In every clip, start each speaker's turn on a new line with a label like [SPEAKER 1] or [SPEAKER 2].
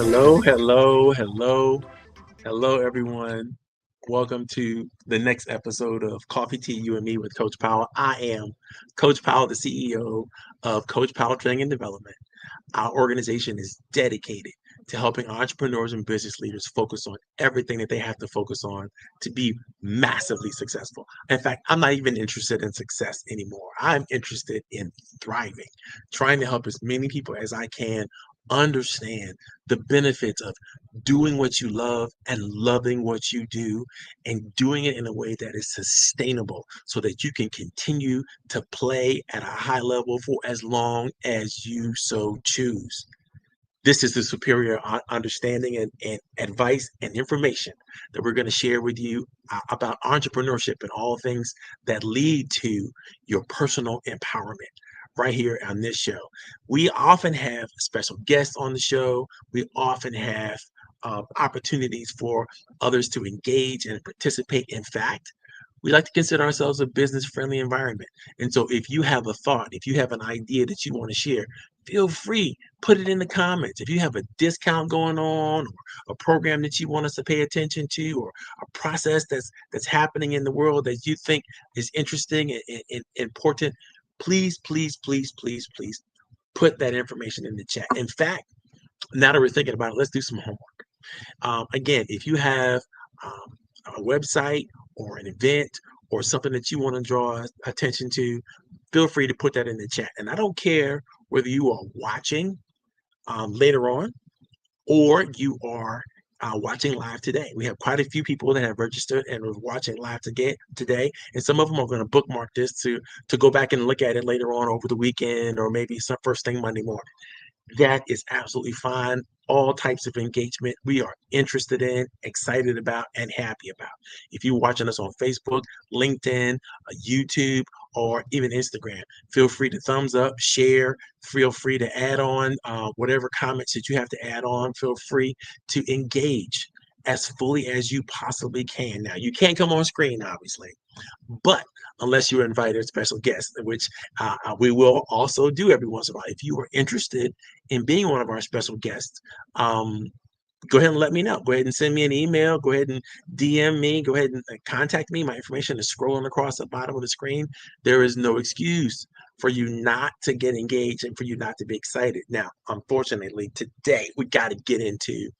[SPEAKER 1] Hello, hello, hello, hello, everyone. Welcome to the next episode of Coffee Tea, You and Me with Coach Powell. I am Coach Powell, the CEO of Coach Powell Training and Development. Our organization is dedicated to helping entrepreneurs and business leaders focus on everything that they have to focus on to be massively successful. In fact, I'm not even interested in success anymore. I'm interested in thriving, trying to help as many people as I can understand the benefits of doing what you love and loving what you do and doing it in a way that is sustainable so that you can continue to play at a high level for as long as you so choose. This is the superior understanding and advice and information that we're going to share with you about entrepreneurship and all things that lead to your personal empowerment right here on this show. We often have special guests on the show. We often have opportunities for others to engage and participate. In fact, we like to consider ourselves a business friendly environment. And so if you have a thought, if you have an idea that you want to share, feel free, put it in the comments. If you have a discount going on or a program that you want us to pay attention to or a process that's happening in the world that you think is interesting and important, please put that information in the chat. In fact, now that we're thinking about it, let's do some homework. Again, if you have um, a website or an event or something that you want to draw attention to, feel free to put that in the chat. And I don't care whether you are watching later on or you are watching live today. We have quite a few people that have registered and are watching live today, and some of them are going to bookmark this to go back and look at it later on over the weekend or maybe some first thing Monday morning. That is absolutely fine. All types of engagement we are interested in, excited about, and happy about. If you're watching us on Facebook, LinkedIn, YouTube, or even Instagram, feel free to thumbs up, share, feel free to add on whatever comments that you have to add on. Feel free to engage as fully as you possibly can. Now, you can't come on screen, obviously, but unless you invite a special guest, which we will also do every once in a while. If you are interested in being one of our special guests, um, go ahead and let me know. Go ahead and send me an email. Go ahead and DM me. Go ahead and contact me. My information is scrolling across the bottom of the screen. There is no excuse for you not to get engaged and for you not to be excited. Now, unfortunately, today we got to get into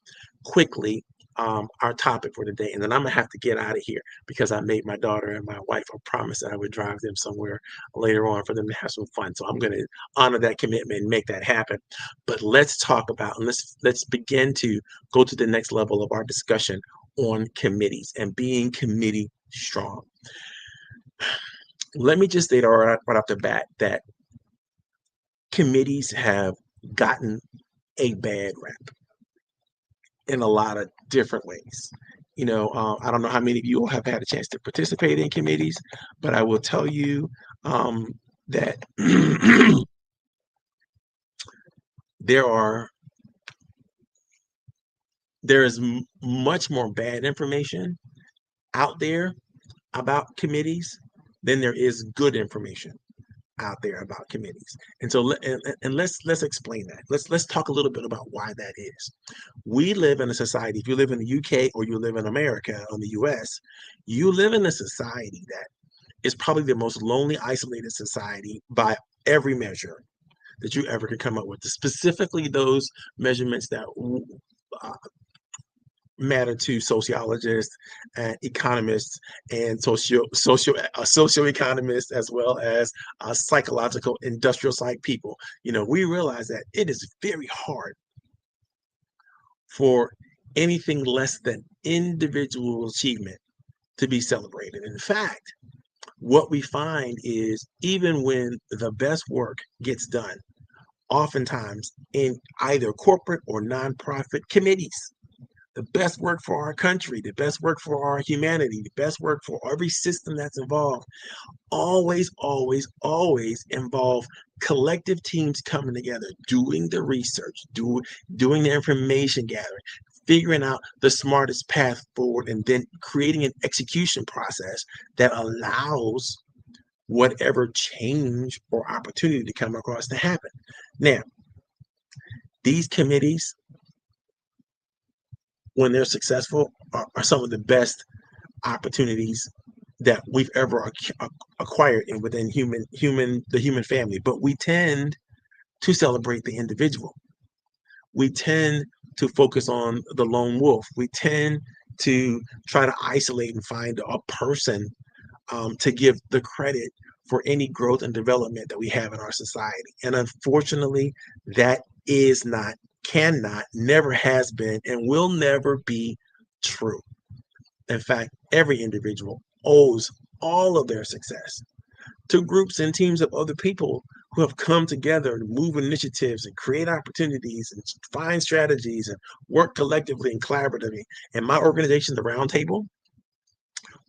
[SPEAKER 1] quickly our topic for today, and then I'm gonna have to get out of here because I made my daughter and my wife a promise that I would drive them somewhere later on for them to have some fun. So I'm gonna honor that commitment and make that happen. But let's talk about and let's begin to go to the next level of our discussion on committees and being committee strong. Let me just state right off the bat that committees have gotten a bad rap in a lot of different ways. I don't know how many of you have had a chance to participate in committees, but I will tell you that there are there is much more bad information out there about committees than there is good information out there about committees. And so let's explain that. Let's talk a little bit about why that is. We live in a society, if you live in the UK or you live in America or the US, you live in a society that is probably the most lonely, isolated society by every measure that you ever could come up with. Specifically, those measurements that uh, matter to sociologists and economists and socioeconomists, as well as psychological industrial psych people. We realize that it is very hard for anything less than individual achievement to be celebrated. In fact, what we find is even when the best work gets done, oftentimes in either corporate or nonprofit committees, the best work for our country, the best work for our humanity, the best work for every system that's involved, always, always, always involve collective teams coming together, doing the research, doing the information gathering, figuring out the smartest path forward, and then creating an execution process that allows whatever change or opportunity to come across to happen. Now, these committees, when they're successful, are some of the best opportunities that we've ever acquired within the human family. But we tend to celebrate the individual. We tend to focus on the lone wolf. We tend to try to isolate and find a person to give the credit for any growth and development that we have in our society. And unfortunately, that is not, cannot, never has been, and will never be true. In fact, every individual owes all of their success to groups and teams of other people who have come together to move initiatives and create opportunities and find strategies and work collectively and collaboratively. And my organization, the Roundtable,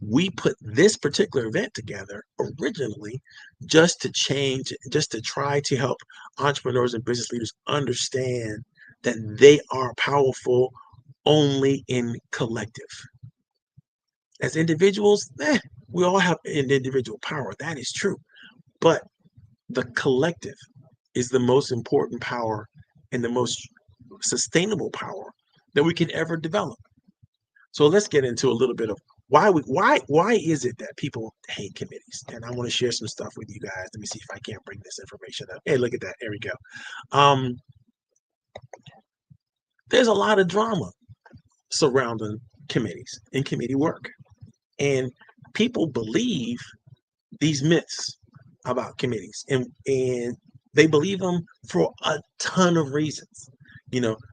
[SPEAKER 1] we put this particular event together originally just to try to help entrepreneurs and business leaders understand that they are powerful only in collective. As individuals, we all have an individual power. That is true. But the collective is the most important power and the most sustainable power that we can ever develop. So let's get into a little bit of why is it that people hate committees? And I want to share some stuff with you guys. Let me see if I can't bring this information up. Hey, look at that. There we go. There's a lot of drama surrounding committees and committee work. And people believe these myths about committees, and they believe them for a ton of reasons.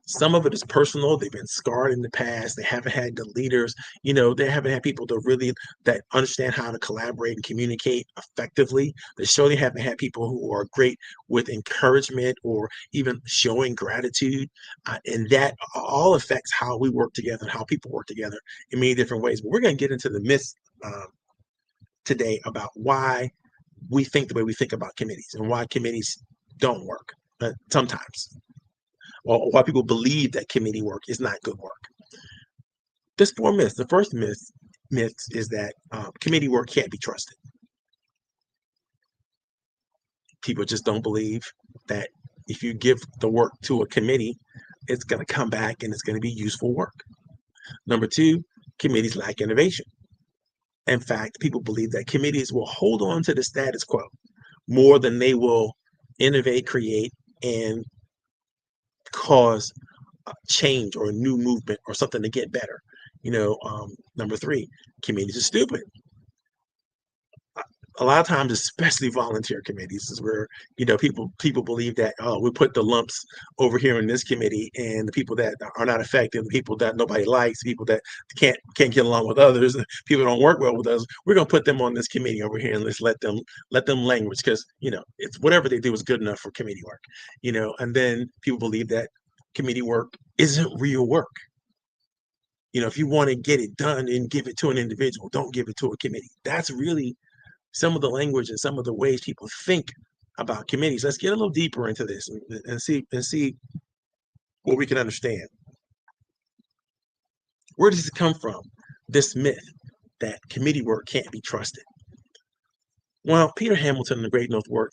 [SPEAKER 1] Some of it is personal. They've been scarred in the past. They haven't had good leaders. They haven't had people that understand how to collaborate and communicate effectively. They surely haven't had people who are great with encouragement or even showing gratitude. And that all affects how we work together and how people work together in many different ways. But we're going to get into the myths today about why we think the way we think about committees and why committees don't work sometimes, or why people believe that committee work is not good work. There's 4 myths. The first myth is that committee work can't be trusted. People just don't believe that if you give the work to a committee, it's going to come back and it's going to be useful work. Number 2, committees lack innovation. In fact, people believe that committees will hold on to the status quo more than they will innovate, create, and cause a change or a new movement or something to get better. Number 3, committees are stupid. A lot of times, especially volunteer committees, is where people believe that, oh, we put the lumps over here in this committee, and the people that are not effective, the people that nobody likes, the people that can't get along with others, people don't work well with us, we're gonna put them on this committee over here and let's let them language, because it's whatever they do is good enough for committee work. And then people believe that committee work isn't real work. If you want to get it done and give it to an individual, don't give it to a committee. That's really some of the language and some of the ways people think about committees. Let's get a little deeper into this and see what we can understand. Where does it come from? This myth that committee work can't be trusted. Well, Peter Hamilton in the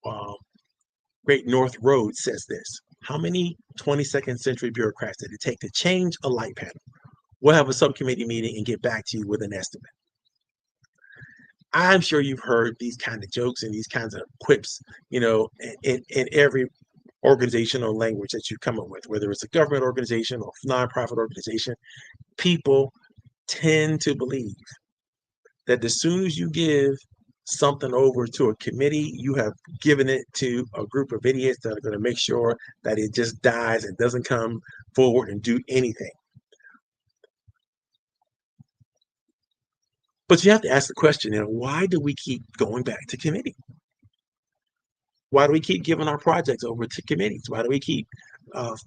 [SPEAKER 1] uh, Great North Road says this: how many 22nd century bureaucrats did it take to change a light panel? We'll have a subcommittee meeting and get back to you with an estimate. I'm sure you've heard these kind of jokes and these kinds of quips, in every organization or language that you come up with, whether it's a government organization or nonprofit organization. People tend to believe that as soon as you give something over to a committee, you have given it to a group of idiots that are going to make sure that it just dies and doesn't come forward and do anything. But you have to ask the question, why do we keep going back to committee? Why do we keep giving our projects over to committees? Why do we keep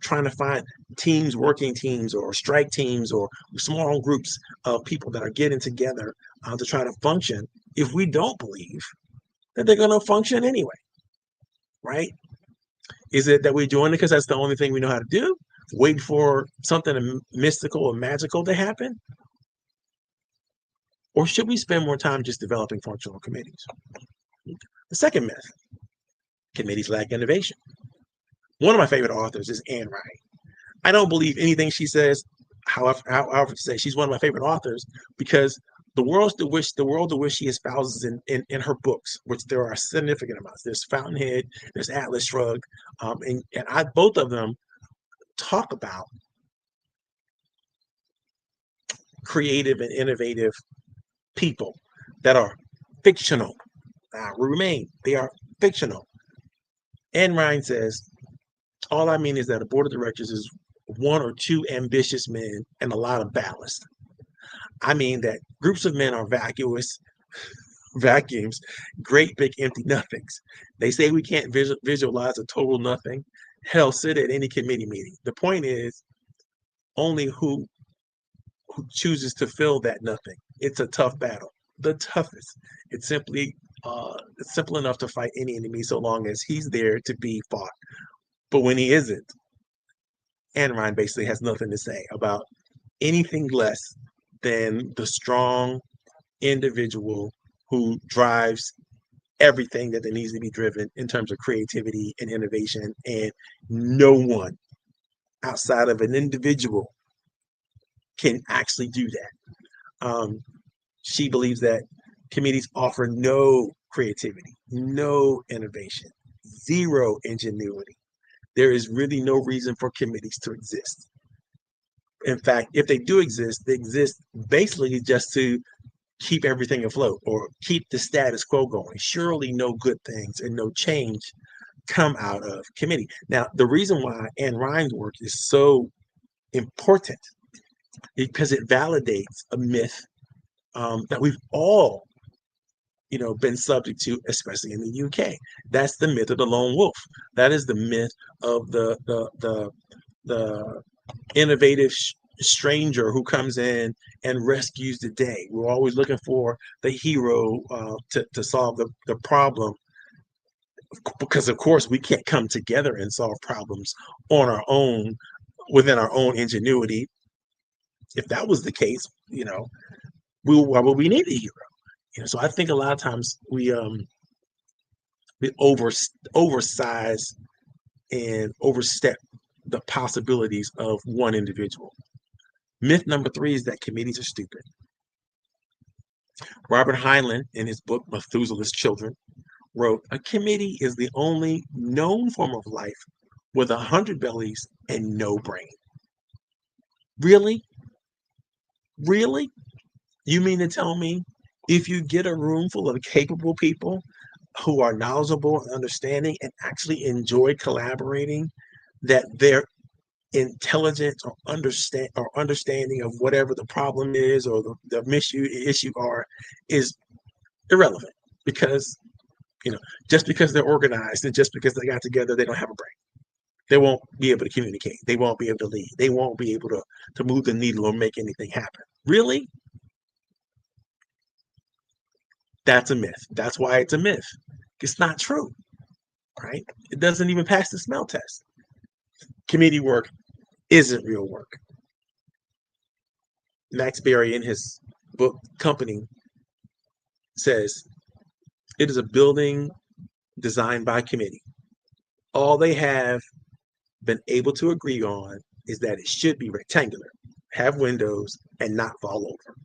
[SPEAKER 1] trying to find teams, working teams, or strike teams, or small groups of people that are getting together to try to function if we don't believe that they're going to function anyway, right? Is it that we're doing it because that's the only thing we know how to do? Waiting for something mystical or magical to happen? Or should we spend more time just developing functional committees? The second myth: committees lack innovation. One of my favorite authors is Anne Ryan. I don't believe anything she says. However, to say she's one of my favorite authors because the world to which she espouses in her books, which there are significant amounts. There's Fountainhead, there's Atlas Shrugged, and I both of them talk about creative and innovative people that are fictional. They are fictional. Anne Ryan says, all I mean is that a board of directors is one or two ambitious men and a lot of ballast. I mean that groups of men are vacuums, great big empty nothings. They say we can't visualize a total nothing. Hell, sit at any committee meeting. The point is only who chooses to fill that nothing. It's a tough battle, the toughest. It's simply it's simple enough to fight any enemy so long as he's there to be fought. But when he isn't, Anne Ryan basically has nothing to say about anything less than the strong individual who drives everything that there needs to be driven in terms of creativity and innovation. And no one outside of an individual can actually do that. She believes that committees offer no creativity, no innovation, zero ingenuity. There is really no reason for committees to exist. In fact, if they exist basically just to keep everything afloat or keep the status quo going. Surely no good things and no change come out of committee. Now, the reason why Anne Ryan's work is so important is because it validates a myth that we've all been subject to, especially in the UK. That's the myth of the lone wolf. That is the myth of the innovative stranger who comes in and rescues the day. We're always looking for the hero to solve the problem because, of course, we can't come together and solve problems on our own within our own ingenuity. If that was the case, why would we need a hero? So I think a lot of times we oversize and overstep the possibilities of one individual. Myth number 3 is that committees are stupid. Robert Heinlein, in his book Methuselah's Children, wrote, a committee is the only known form of life with 100 bellies and no brain. Really? Really? You mean to tell me if you get a room full of capable people who are knowledgeable and understanding and actually enjoy collaborating, that their intelligence or understanding of whatever the problem is or the issue are is irrelevant because just because they're organized and just because they got together, they don't have a brain. They won't be able to communicate. They won't be able to lead. They won't be able to move the needle or make anything happen. Really? That's a myth. That's why it's a myth. It's not true, right? It doesn't even pass the smell test. Committee work isn't real work. Max Berry, in his book Company, says It is a building designed by committee. All they have been able to agree on is that it should be rectangular, have windows, and not fall over.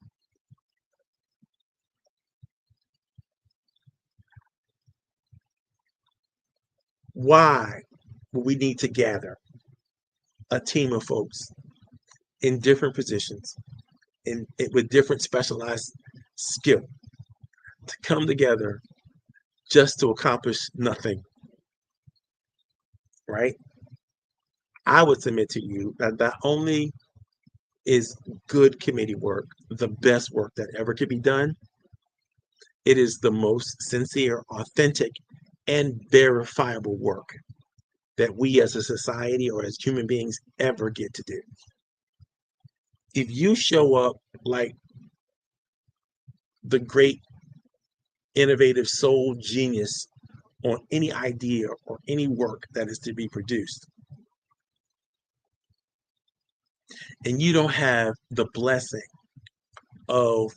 [SPEAKER 1] Why would we need to gather a team of folks in different positions with different specialized skill to come together just to accomplish nothing, right? I would submit to you that not only is good committee work the best work that ever could be done, it is the most sincere, authentic, and verifiable work that we as a society or as human beings ever get to do. If you show up like the great innovative soul genius on any idea or any work that is to be produced, and you don't have the blessing of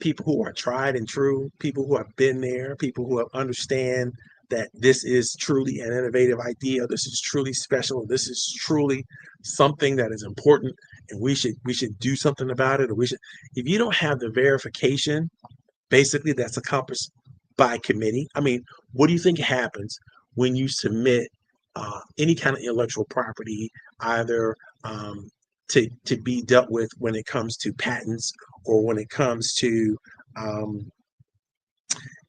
[SPEAKER 1] people who are tried and true, people who have been there, people who have understand that this is truly an innovative idea, this is truly special, this is truly something that is important, and we should do something about it, or we should. If you don't have the verification, basically that's accomplished by committee. I mean, what do you think happens when you submit any kind of intellectual property, either to be dealt with when it comes to patents or when it comes to um,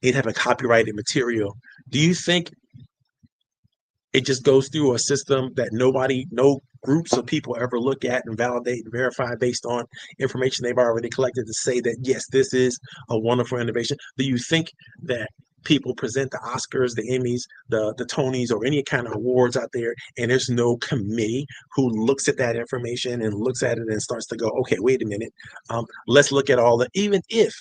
[SPEAKER 1] it having copyrighted material? Do you think it just goes through a system that no groups of people ever look at and validate and verify based on information they've already collected to say that, yes, this is a wonderful innovation? Do you think that people present the Oscars, the Emmys, the Tonys, or any kind of awards out there, and there's no committee who looks at that information and looks at it and starts to go, okay, wait a minute, let's look at all the, even if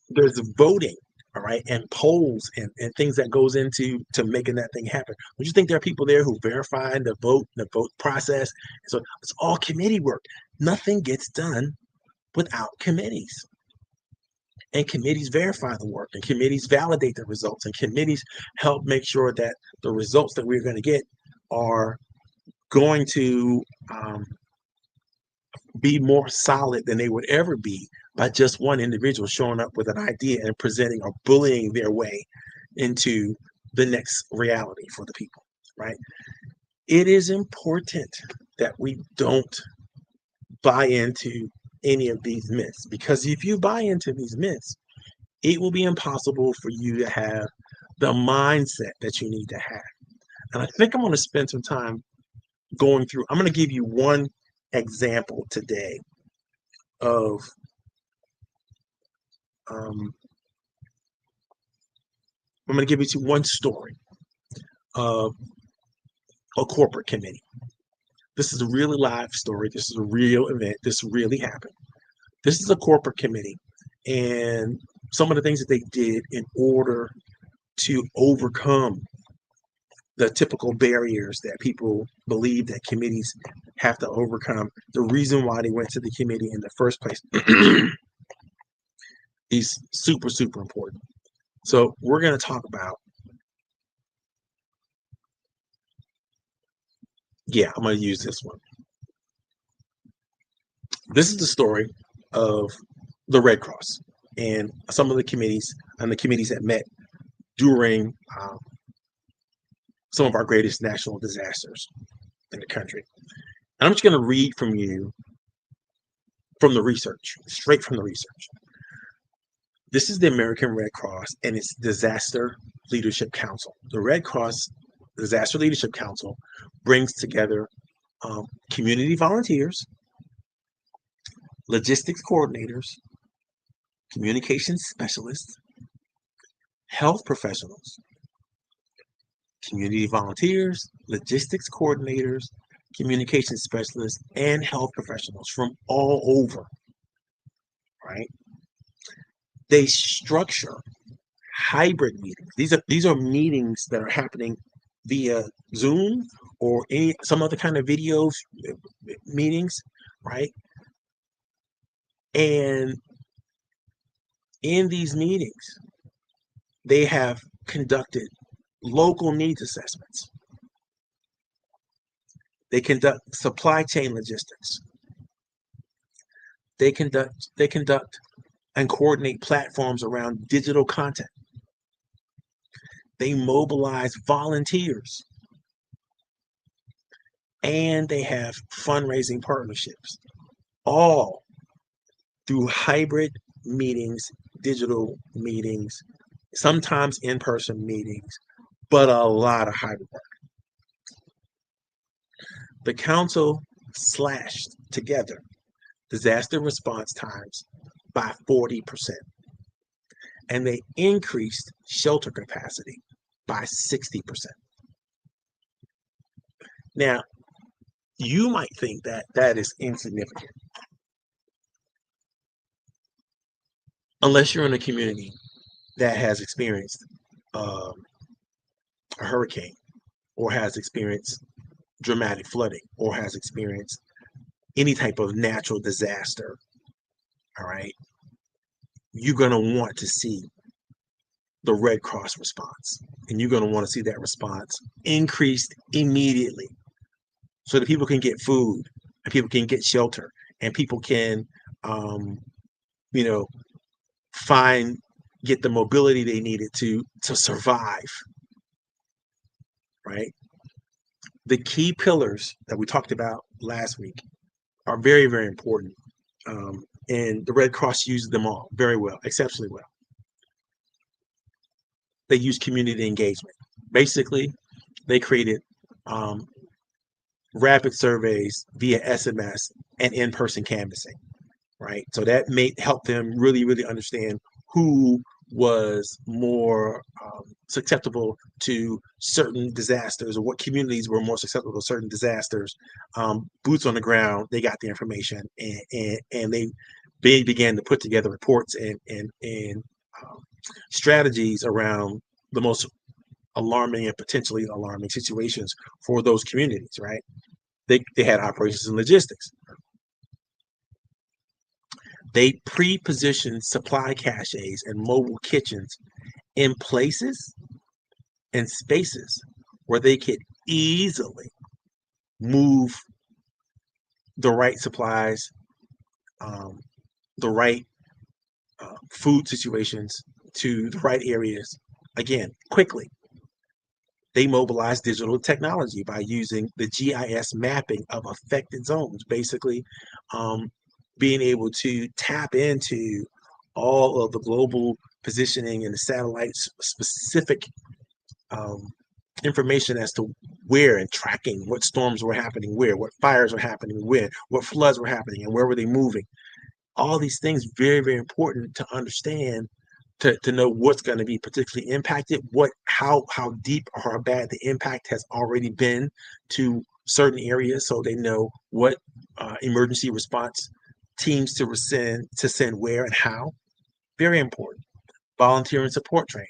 [SPEAKER 1] there's voting, all right, and polls and things that goes into to making that thing happen. Would you think there are people there who verify the vote process? So it's all committee work. Nothing gets done without committees. And committees verify the work, and committees validate the results, and committees help make sure that the results that we're going to get are going to be more solid than they would ever be by just one individual showing up with an idea and presenting or bullying their way into the next reality for the people, right? It is important that we don't buy into any of these myths, because if you buy into these myths, it will be impossible for you to have the mindset that you need to have. And I think I'm going to spend some time going through, I'm going to give you one example today of I'm going to give you one story of a corporate committee. This is a really live story. This is a real event. This really happened. This is a corporate committee, and some of the things that they did in order to overcome the typical barriers that people believe that committees have to overcome. The reason why they went to the committee in the first place is super, super important. So we're going to talk about, I'm going to use this one. This is the story of the Red Cross and some of the committees that met during some of our greatest national disasters in the country. And I'm just going to read from you from the research, straight from the research. This is the American Red Cross and its Disaster Leadership Council. The Red Cross Disaster Leadership Council brings together community volunteers, logistics coordinators, communications specialists, health professionals, community volunteers, logistics coordinators, communication specialists, and health professionals from all over, right? They structure hybrid meetings. These are meetings that are happening via Zoom or some other kind of video meetings, right? And in these meetings, They have conducted local needs assessments. They conduct supply chain logistics. They conduct and coordinate platforms around digital content. They mobilize volunteers, and they have fundraising partnerships, all through hybrid meetings, digital meetings, sometimes in-person meetings, but a lot of hybrid work. The council slashed together disaster response times by 40%, and they increased shelter capacity by 60%. Now, you might think that that is insignificant, unless you're in a community that has experienced um, a hurricane, or has experienced dramatic flooding, or has experienced any type of natural disaster. All right, you're going to want to see the Red Cross response, and you're going to want to see that response increased immediately, so that people can get food, and people can get shelter, and people can, um, you know, find get the mobility they needed to survive. Right. The key pillars that we talked about last week are very, very important, and the Red Cross uses them all very well, exceptionally well. They use community engagement. Basically, they created um, rapid surveys via SMS and in-person canvassing, right? So that may help them really, really understand who was more susceptible to certain disasters, or what communities were more susceptible to certain disasters. Boots on the ground, they got the information, and they began to put together reports and strategies around the most alarming and potentially alarming situations for those communities, right? They had operations and logistics. They pre-positioned supply caches and mobile kitchens in places and spaces where they could easily move the right supplies, um, the right food situations to the right areas, again, quickly. They mobilized digital technology by using the GIS mapping of affected zones, basically um, being able to tap into all of the global positioning and the satellite specific um, information as to where, and tracking what storms were happening where, what fires were happening where, what floods were happening, and where were they moving. All these things very, very important to understand, to know what's going to be particularly impacted, what how deep or how bad the impact has already been to certain areas, so they know what emergency response teams to send where and how. Very important. Volunteer and support training.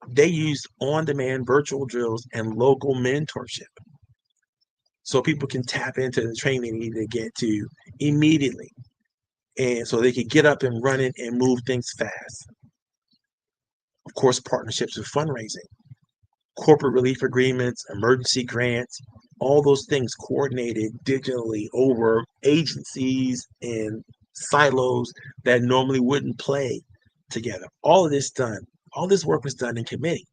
[SPEAKER 1] They used on-demand virtual drills and local mentorship, so people can tap into the training they need to get to immediately, and so they can get up and running and move things fast. Of course, partnerships with fundraising, corporate relief agreements, emergency grants, all those things coordinated digitally over agencies and silos that normally wouldn't play together. All this work was done in committee.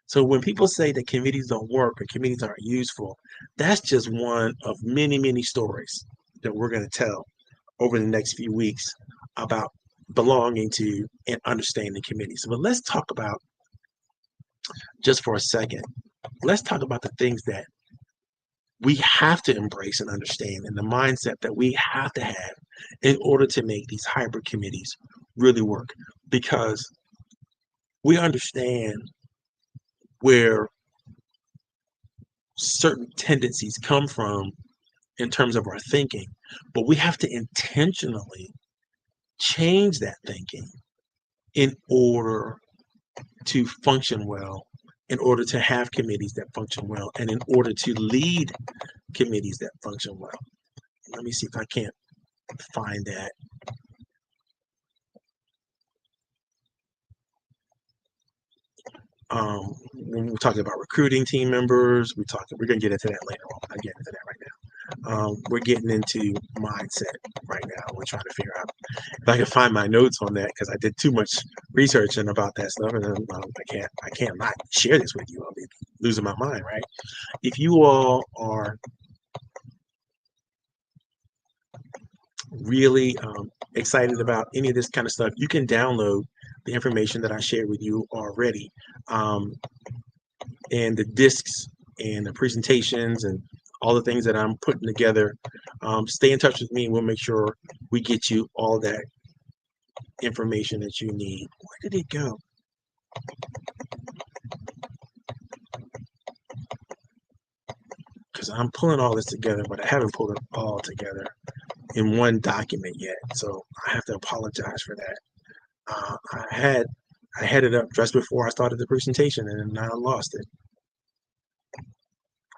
[SPEAKER 1] So when people say that committees don't work or committees aren't useful, that's just one of many, many stories that we're going to tell over the next few weeks about belonging to and understanding committees. But let's talk about, just for a second, let's talk about the things that we have to embrace and understand, and the mindset that we have to have in order to make these hybrid committees really work. Because we understand where certain tendencies come from in terms of our thinking, but we have to intentionally change that thinking in order to function well, in order to have committees that function well, and in order to lead committees that function well. Let me see if I can't find that. When we're talking about recruiting team members, we're going to get into that later on. I'm getting into that right now. We're getting into mindset right now. We're trying to figure out if I can find my notes on that, because I did too much research and about that stuff, and then I can't not share this with you. I'll be losing my mind, right? If you all are really excited about any of this kind of stuff, you can download the information that I shared with you already, and the discs and the presentations and all the things that I'm putting together. Stay in touch with me, and we'll make sure we get you all that information that you need. Where did it go? Because I'm pulling all this together, but I haven't pulled it all together in one document yet. So I have to apologize for that. I had it up just before I started the presentation, and I lost it.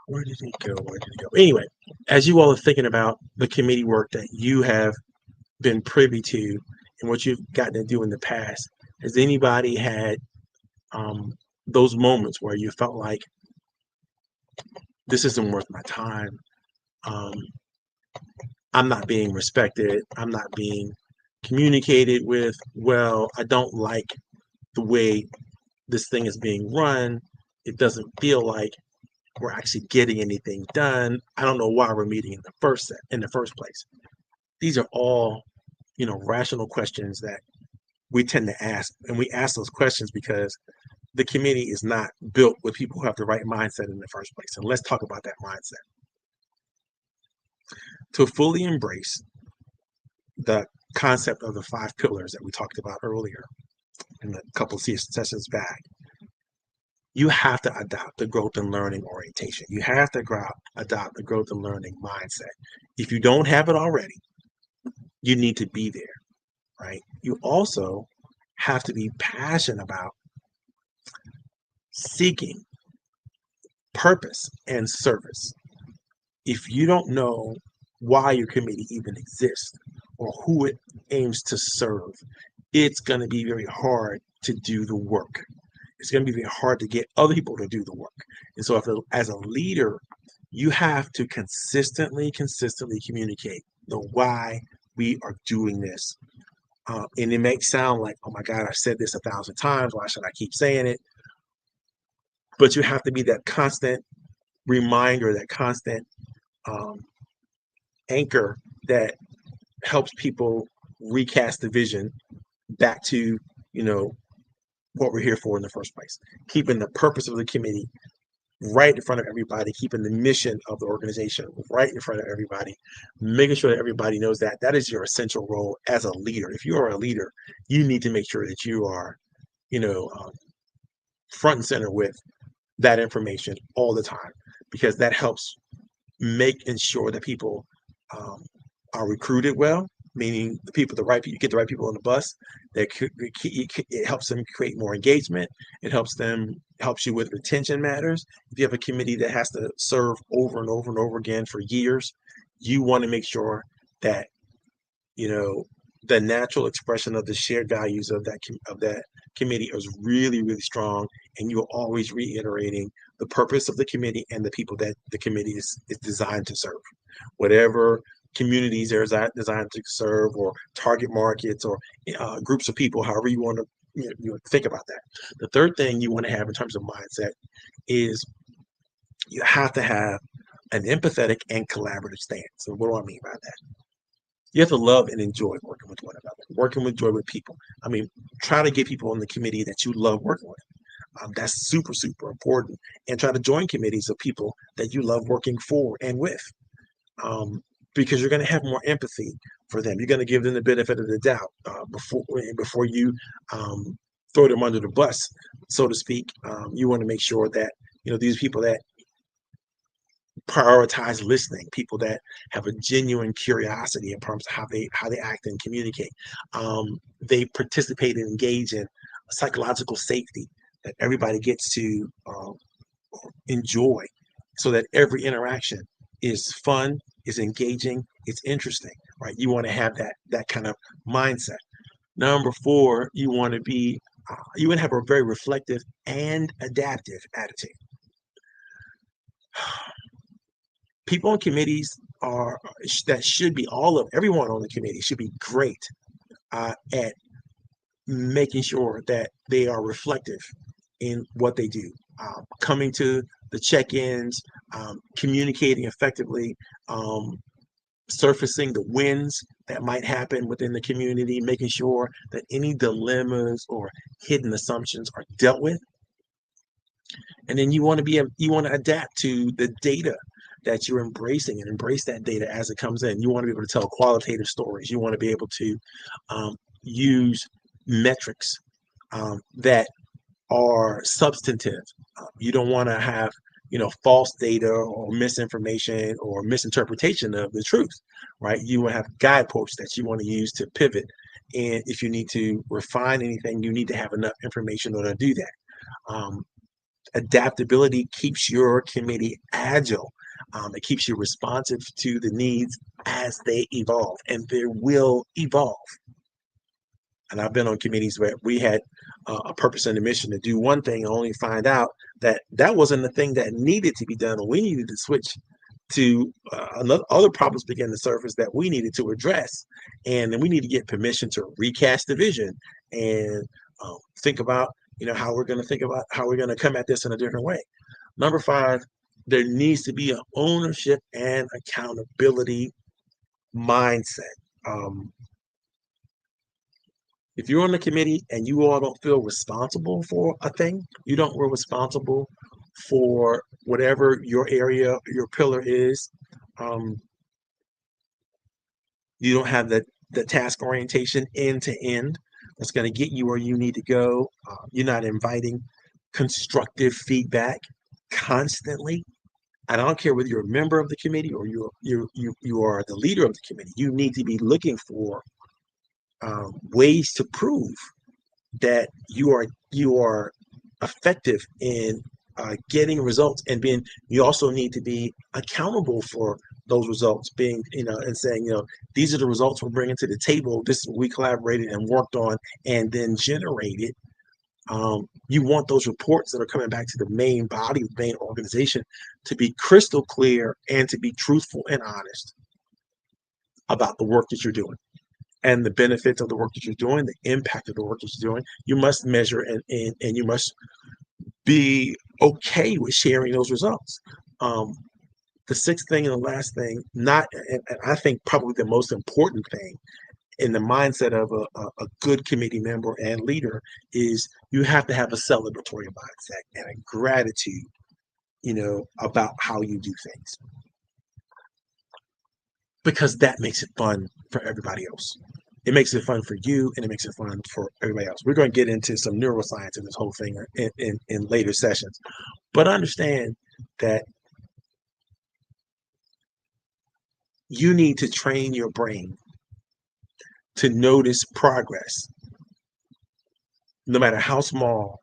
[SPEAKER 1] Where did it go? Where did it go? Anyway, as you all are thinking about the committee work that you have been privy to and what you've gotten to do in the past, has anybody had those moments where you felt like this isn't worth my time? Um, I'm not being respected. I'm not being communicated with well. I don't like the way this thing is being run. It doesn't feel like we're actually getting anything done. I don't know why we're meeting in the first place. These are all, rational questions that we tend to ask, and we ask those questions because the committee is not built with people who have the right mindset in the first place. And let's talk about that mindset. To fully embrace the concept of the 5 pillars that we talked about earlier in a couple of sessions back, you have to adopt the growth and learning orientation. You have to adopt the growth and learning mindset. If you don't have it already, you need to be there, right? You also have to be passionate about seeking purpose and service. If you don't know why your committee even exists or who it aims to serve, it's going to be very hard to do the work. It's going to be very hard to get other people to do the work. And so as a leader, you have to consistently communicate the why we are doing this. And it may sound like, oh my God, I've said this 1,000 times. Why should I keep saying it? But you have to be that constant reminder, that constant anchor that helps people recast the vision back to, what we're here for in the first place. Keeping the purpose of the committee right in front of everybody, keeping the mission of the organization right in front of everybody, making sure that everybody knows that that is your essential role as a leader. If you are a leader, you need to make sure that you are, front and center with that information all the time, because that helps make ensure that people are recruited well, meaning you get the right people on the bus. It helps them create more engagement. It helps you with retention matters. If you have a committee that has to serve over and over and over again for years, you want to make sure that the natural expression of the shared values of that committee is really, really strong, and you're always reiterating the purpose of the committee and the people that the committee is designed to serve. Whatever communities they're designed to serve, or target markets, or groups of people, however you want to think about that. The third thing you want to have in terms of mindset is you have to have an empathetic and collaborative stance. So what do I mean by that? You have to love and enjoy working with one another, working with joy with people. I mean, try to get people on the committee that you love working with. That's super, super important. And try to join committees of people that you love working for and with, because you're going to have more empathy for them. You're going to give them the benefit of the doubt before you throw them under the bus, so to speak. You want to make sure that these people that prioritize listening, people that have a genuine curiosity in terms of how they act and communicate. They participate and engage in psychological safety that everybody gets to enjoy, so that every interaction is fun, is engaging, it's interesting, right? You want to have that kind of mindset. Number 4, you want to be You want to have a very reflective and adaptive attitude. People on committees are that should be everyone on the committee should be great at making sure that they are reflective in what they do, coming to the check-ins, communicating effectively, um, surfacing the wins that might happen within the community, making sure that any dilemmas or hidden assumptions are dealt with. And then you want to adapt to the data that you're embracing and embrace that data as it comes in. You want to be able to tell qualitative stories. You want to be able to use metrics that are substantive. You don't want to have false data or misinformation or misinterpretation of the truth, right? You want to have guideposts that you want to use to pivot, and if you need to refine anything, you need to have enough information in order to do that. Um, Adaptability keeps your committee agile. It keeps you responsive to the needs as they evolve, and they will evolve. And I've been on committees where we had a purpose and a mission to do one thing and only find out that that wasn't the thing that needed to be done, or we needed to switch to other problems began to surface that we needed to address. And then we need to get permission to recast the vision and think about, how we're going to think about how we're going to come at this in a different way. Number 5, there needs to be an ownership and accountability mindset. Um, if you're on the committee and you all don't feel responsible for a thing, you don't feel responsible for whatever your area, your pillar is, um, you don't have the task orientation end to end that's going to get you where you need to go. You're not inviting constructive feedback constantly. And I don't care whether you're a member of the committee or you are the leader of the committee. You need to be looking for ways to prove that you are effective in getting results, and being you also need to be accountable for those results, being and saying, these are the results we're bringing to the table, this is what we collaborated and worked on and then generated. You want those reports that are coming back to the main body, the main organization, to be crystal clear and to be truthful and honest about the work that you're doing and the benefits of the work that you're doing, the impact of the work that you're doing. You must measure and you must be okay with sharing those results. The sixth thing and the last thing, and I think probably the most important thing in the mindset of a good committee member and leader, is you have to have a celebratory mindset and a gratitude, about how you do things, because that makes it fun for everybody else. It makes it fun for you, and it makes it fun for everybody else. We're going to get into some neuroscience in this whole thing in later sessions. But understand that you need to train your brain to notice progress, no matter how small,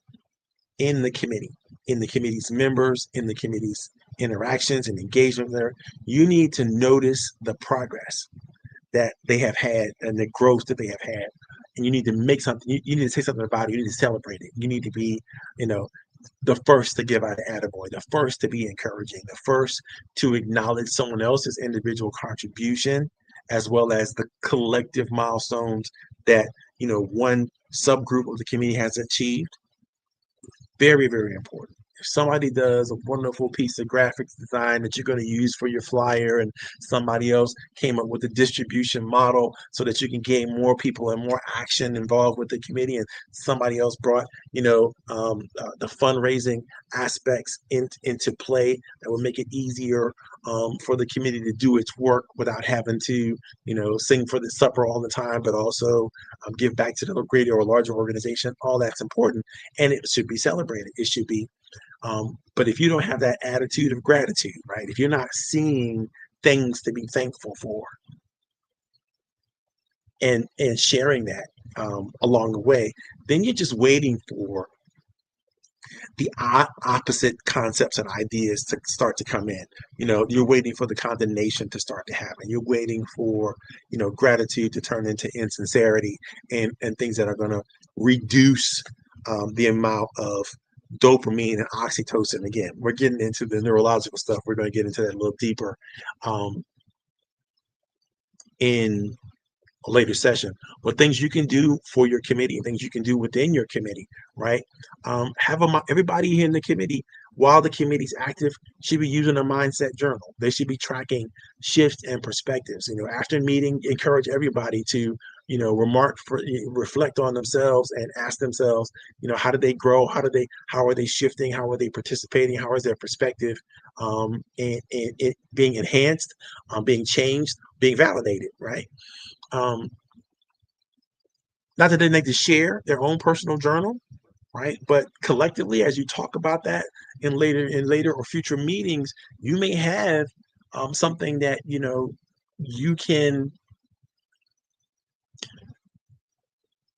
[SPEAKER 1] in the committee's members, in the committee's interactions and engagement there. You need to notice the progress that they have had and the growth that they have had. And you need to make something, you need to say something about it. You need to celebrate it. You need to be, the first to give out an attaboy, the first to be encouraging, the first to acknowledge someone else's individual contribution, as well as the collective milestones that, one subgroup of the community has achieved. Very, very important. If somebody does a wonderful piece of graphics design that you're going to use for your flyer, and somebody else came up with a distribution model so that you can gain more people and more action involved with the committee, and somebody else brought, the fundraising aspects into play that would make it easier for the committee to do its work without having to, sing for the supper all the time, but also give back to the greater or larger organization. All that's important, and it should be celebrated. It should be. But if you don't have that attitude of gratitude, right? If you're not seeing things to be thankful for, and sharing that along the way, then you're just waiting for the opposite concepts and ideas to start to come in. You're waiting for the condemnation to start to happen. You're waiting for, gratitude to turn into insincerity and things that are going to reduce the amount of dopamine and oxytocin. Again, we're getting into the neurological stuff. We're going to get into that a little deeper in a later session. But things you can do for your committee, things you can do within your committee, right? Have everybody in the committee, while the committee's active, should be using a mindset journal. They should be tracking shifts and perspectives. After a meeting, encourage everybody to reflect on themselves and ask themselves, how did they grow? How are they shifting? How are they participating? How is their perspective and it being enhanced, being changed, being validated, right? Not that they need to share their own personal journal, right? But collectively, as you talk about that in later or future meetings, you may have something that you can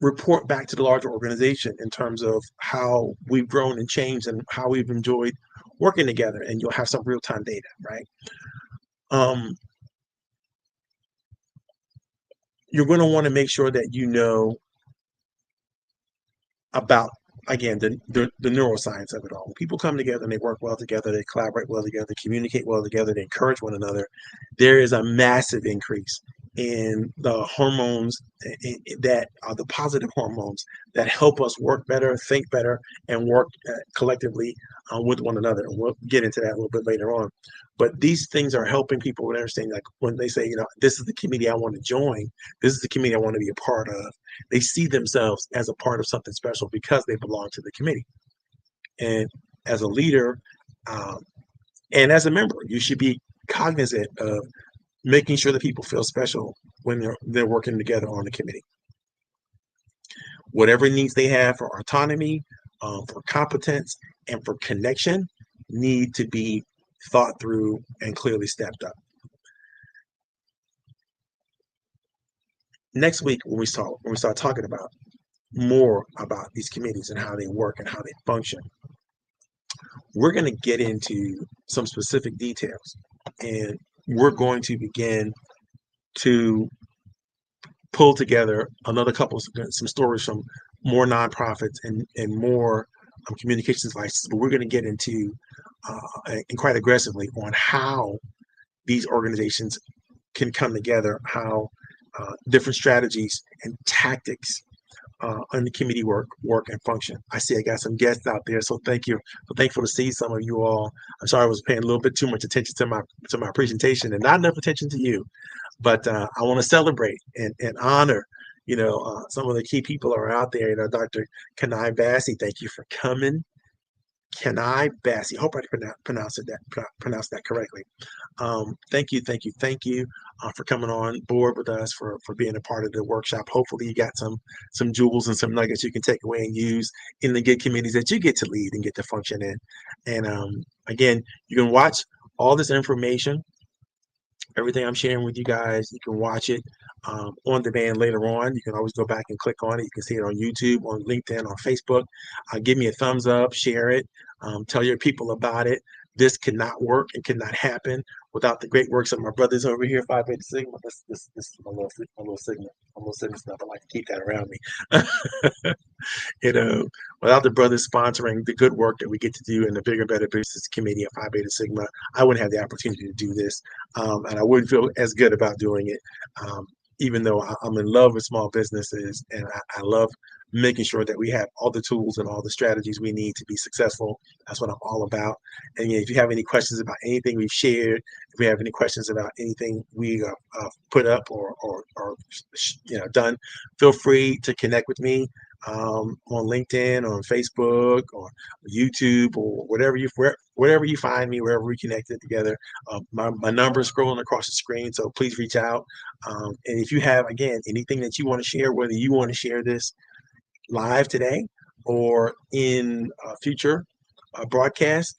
[SPEAKER 1] report back to the larger organization in terms of how we've grown and changed and how we've enjoyed working together, and you'll have some real-time data, right? You're going to want to make sure that you know about, again, the neuroscience of it all. When people come together and they work well together, they collaborate well together, they communicate well together, they encourage one another, there is a massive increase in the hormones that are the positive hormones that help us work better, think better, and work collectively with one another. And we'll get into that a little bit later on. But these things are helping people understand, like when they say, this is the committee I want to join, this is the committee I want to be a part of. They see themselves as a part of something special because they belong to the committee. And as a leader and as a member, you should be cognizant of making sure that people feel special when they're working together on the committee. Whatever needs they have for autonomy, for competence, and for connection need to be thought through and clearly stepped up. Next week, when we start talking about more about these committees and how they work and how they function, we're going to get into some specific details, and we're going to begin to pull together some stories from more nonprofits and more communications devices. But we're going to get into and quite aggressively on how these organizations can come together, how different strategies and tactics on the committee work and function. I see I got some guests out there, so thank you. So thankful to see some of you all. I'm sorry I was paying a little bit too much attention to my presentation and not enough attention to you, but I want to celebrate and honor some of the key people are out there. Dr. Kanai Bassi, thank you for coming. Kenai Bassi. Hope I pronounced that correctly. Thank you for coming on board with us, for being a part of the workshop. Hopefully you got some jewels and some nuggets you can take away and use in the good committees that you get to lead and get to function in. And again, you can watch all this information, everything I'm sharing with you guys. You can watch it on demand later on. You can always go back and click on it. You can see it on YouTube, on LinkedIn, on Facebook. Give me a thumbs up, share it, tell your people about it. This cannot work and cannot happen without the great works of my brothers over here, Phi Beta Sigma. This is my little Sigma stuff. I like to keep that around me. Without the brothers sponsoring the good work that we get to do in the Bigger Better Business Committee of Phi Beta Sigma, I wouldn't have the opportunity to do this, and I wouldn't feel as good about doing it. Even though I'm in love with small businesses, and I love making sure that we have all the tools and all the strategies we need to be successful. That's what I'm all about. And if you have any questions about anything we've shared, if we have any questions about anything we put up or done, feel free to connect with me on LinkedIn, on Facebook, or YouTube, or wherever you find me, wherever we connected together. My number is scrolling across the screen, so please reach out. And if you have, again, anything that you want to share, whether you want to share this live today or in future broadcasts,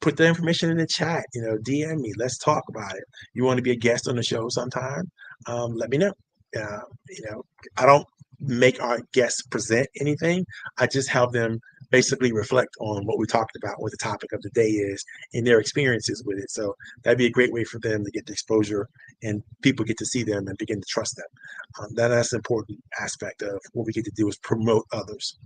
[SPEAKER 1] put the information in the chat. DM me. Let's talk about it. You want to be a guest on the show sometime? Let me know. I don't make our guests present anything. I just have them basically reflect on what we talked about, what the topic of the day is, and their experiences with it. So that'd be a great way for them to get the exposure, and people get to see them and begin to trust them. That's an important aspect of what we get to do, is promote others.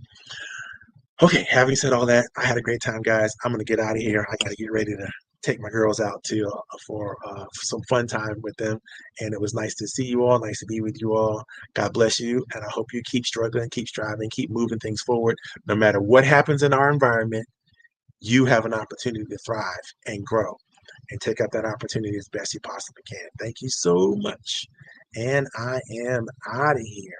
[SPEAKER 1] Okay, having said all that, I had a great time, guys. I'm gonna get out of here. I gotta get ready to take my girls out to for some fun time with them. And it was nice to see you all, nice to be with you all. God bless you, and I hope you keep struggling, keep striving, keep moving things forward. No matter what happens in our environment, you have an opportunity to thrive and grow and take up that opportunity as best you possibly can. Thank you so much. And I am out of here.